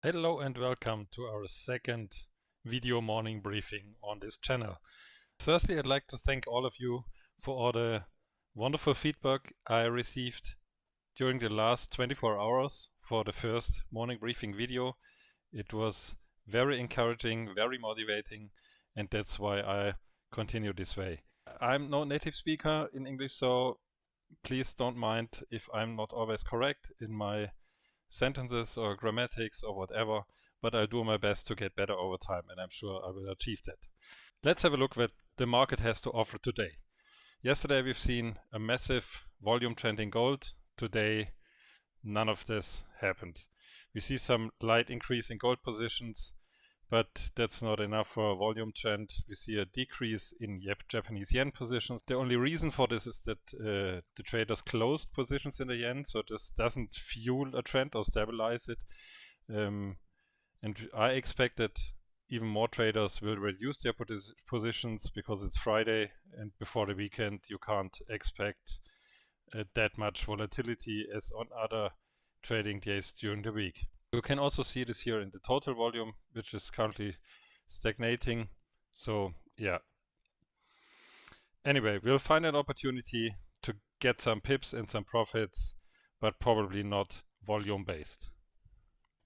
Hello and welcome to our second video morning briefing on this channel. Firstly, I'd like to thank all of you for all the wonderful feedback I received during the last 24 hours for the first morning briefing video. It was very encouraging, very motivating, and that's why I continue this way. I'm no native speaker in English, so please don't mind if I'm not always correct in my sentences or grammatics or whatever, but I'll do my best to get better over time, and I'm sure I will achieve that. Let's have a look what the market has to offer today. Yesterday we've seen a massive volume trend in gold. Today none of this happened. We see some light increase in gold positions, but that's not enough for a volume trend. We see a decrease in Japanese yen positions. The only reason for this is that the traders closed positions in the yen, so this doesn't fuel a trend or stabilize it. And I expect that even more traders will reduce their positions because it's Friday and before the weekend you can't expect that much volatility as on other trading days during the week. You can also see this here in the total volume, which is currently stagnating. So yeah. Anyway, we'll find an opportunity to get some pips and some profits, but probably not volume based.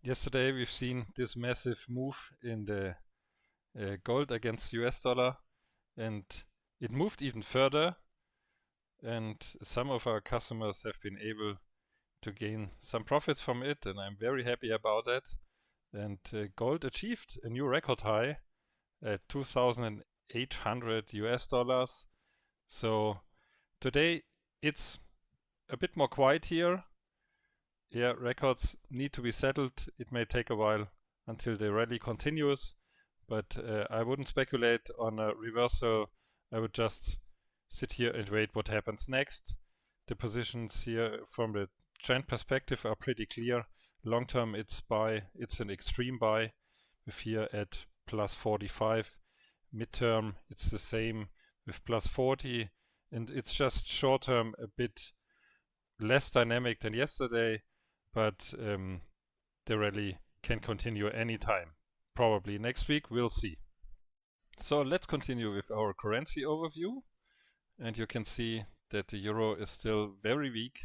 Yesterday we've seen this massive move in the gold against US dollar, and it moved even further, and some of our customers have been able to gain some profits from it, and I'm very happy about that. And gold achieved a new record high at 2,800 US dollars. So today it's a bit more quiet here. Yeah, records need to be settled. It may take a while until the rally continues, but I wouldn't speculate on a reversal. I would just sit here and wait what happens next. The positions here from the trend perspective are pretty clear. Long term it's buy, it's an extreme buy with here at plus 45. Midterm it's the same with plus 40, and it's just short term a bit less dynamic than yesterday, but the rally can continue anytime. Probably next week, we'll see. So let's continue with our currency overview, and you can see that the euro is still very weak.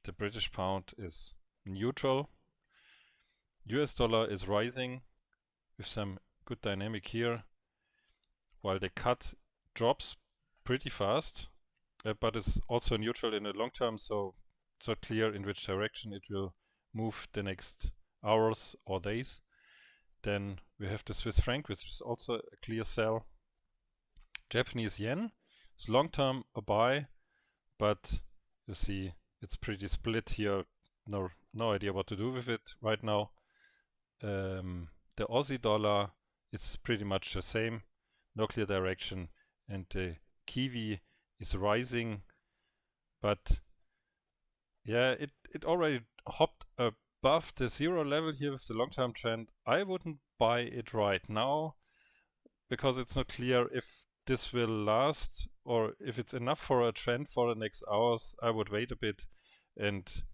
The British pound is neutral. US dollar is rising with some good dynamic here, while the CAD drops pretty fast, but is also neutral in the long term, so it's not clear in which direction it will move the next hours or days. Then we have the Swiss franc, which is also a clear sell. Japanese yen is long term a buy, but you see it's pretty split here. No idea what to do with it right now. The Aussie dollar, it's pretty much the same, no clear direction, and the Kiwi is rising, but yeah, it already hopped above the zero level here with the long-term trend. I wouldn't buy it right now because it's not clear if this will last or if it's enough for a trend for the next hours. I would wait a bit and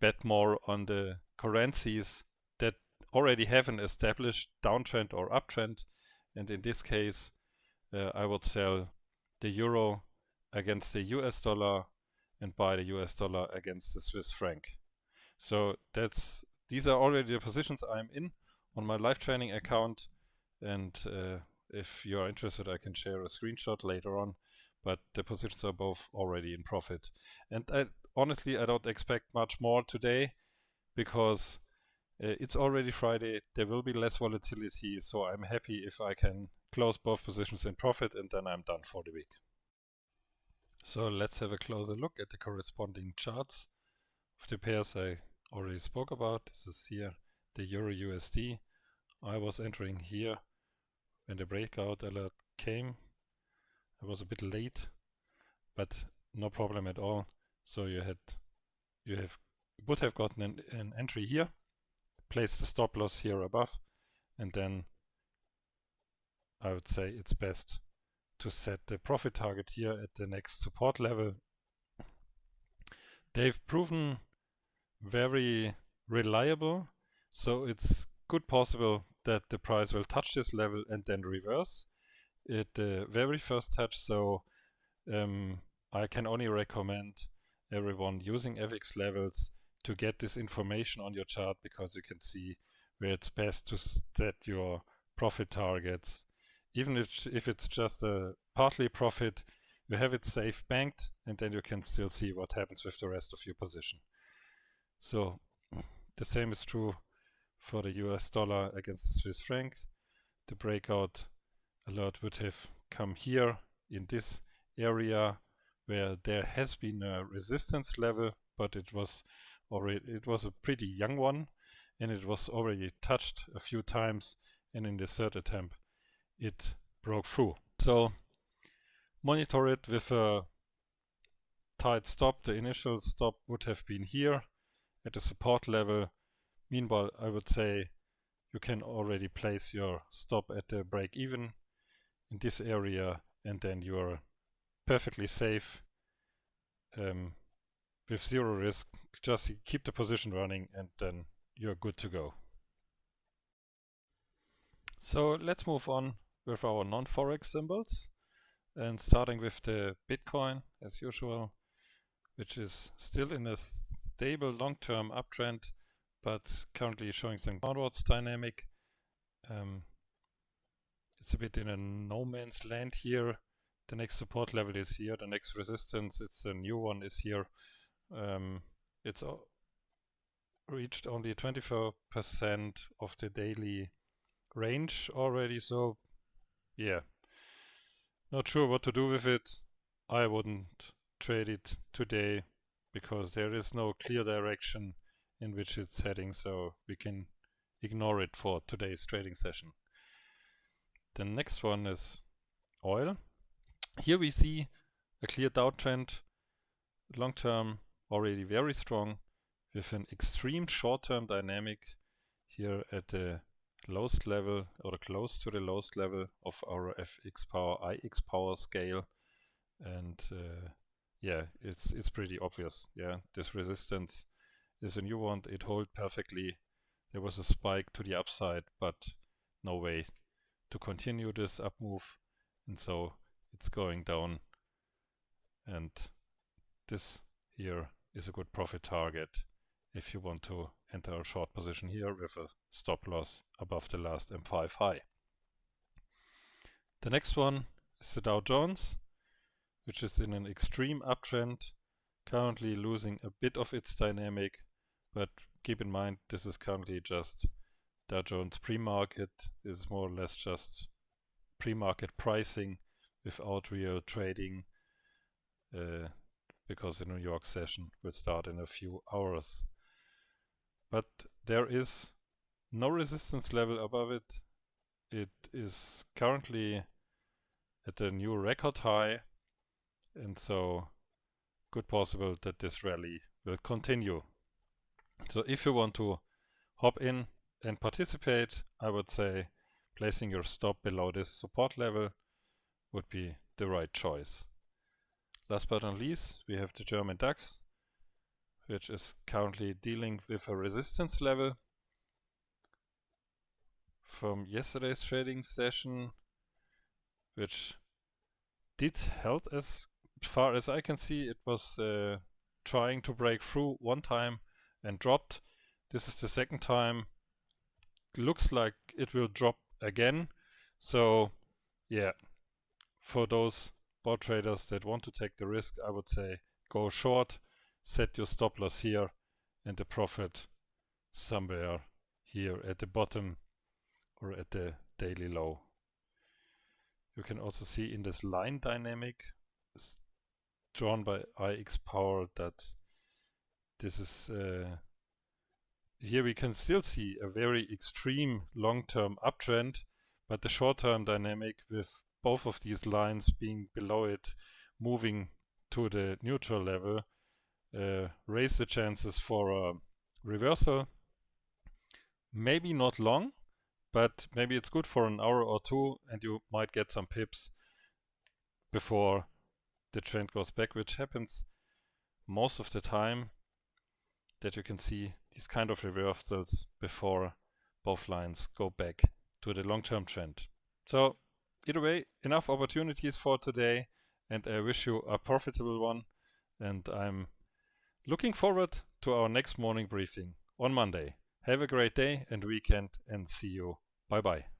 bet more on the currencies that already have an established downtrend or uptrend, and in this case I would sell the euro against the US dollar and buy the US dollar against the Swiss franc. So these are already the positions I'm in on my live training account, and if you are interested I can share a screenshot later on, but the positions are both already in profit. And honestly I don't expect much more today because it's already Friday, there will be less volatility, so I'm happy if I can close both positions in profit and then I'm done for the week. So let's have a closer look at the corresponding charts of the pairs I already spoke about. This is here the Euro USD. I was entering here when the breakout alert came. I was a bit late, but no problem at all. So you would have gotten an entry here, place the stop loss here above, and then I would say it's best to set the profit target here at the next support level. They've proven very reliable So it's good possible that the price will touch this level and then reverse at the very first touch. So I can only recommend everyone using FX levels to get this information on your chart, because you can see where it's best to set your profit targets. Even if it's just a partly profit, you have it safe banked, and then you can still see what happens with the rest of your position. So the same is true for the US dollar against the Swiss franc. The breakout alert would have come here in this area where there has been a resistance level, but it was a pretty young one, and it was already touched a few times, and in the third attempt it broke through. So monitor it with a tight stop. The initial stop would have been here at the support level. Meanwhile, I would say you can already place your stop at the break even in this area, and then you are perfectly safe with zero risk. Just keep the position running and then you're good to go. So let's move on with our non-forex symbols, and starting with the Bitcoin as usual, which is still in a stable long-term uptrend, but currently showing some downwards dynamic. It's a bit in a no man's land here. The next support level is here. The next resistance, it's a new one, is here. It's reached only 24% of the daily range already. So yeah, not sure what to do with it. I wouldn't trade it today because there is no clear direction in which it's heading. So we can ignore it for today's trading session. The next one is oil. Here we see a clear downtrend, long term already very strong, with an extreme short-term dynamic here at the lowest level, or close to the lowest level of our FX power, IX power scale. And yeah, it's pretty obvious. Yeah, this resistance is a new one. It holds perfectly. There was a spike to the upside, but no way to continue this up move, and so it's going down, and this here is a good profit target if you want to enter a short position here with a stop loss above the last M5 high. The next one is the Dow Jones, which is in an extreme uptrend, currently losing a bit of its dynamic, but keep in mind this is currently just Dow Jones pre-market. Is more or less just pre-market pricing without real trading, because the New York session will start in a few hours. But there is no resistance level above it. It is currently at a new record high, and so good possible that this rally will continue. So if you want to hop in and participate, I would say placing your stop below this support level would be the right choice. Last but not least, we have the German DAX, which is currently dealing with a resistance level from yesterday's trading session, which did held as far as I can see. It was trying to break through one time and dropped. This is the second time. Looks like it will drop again. So yeah, for those board traders that want to take the risk, I would say go short, set your stop loss here, and the profit somewhere here at the bottom or at the daily low. You can also see in this line dynamic drawn by IX power that this is here we can still see a very extreme long-term uptrend, but the short-term dynamic with both of these lines being below it, moving to the neutral level, raise the chances for a reversal. Maybe not long, but maybe it's good for an hour or two, and you might get some pips before the trend goes back, which happens most of the time. That you can see these kind of reversals before both lines go back to the long-term trend. So either way, enough opportunities for today, and I wish you a profitable one, and I'm looking forward to our next morning briefing on Monday. Have a great day and weekend, and see you. Bye bye.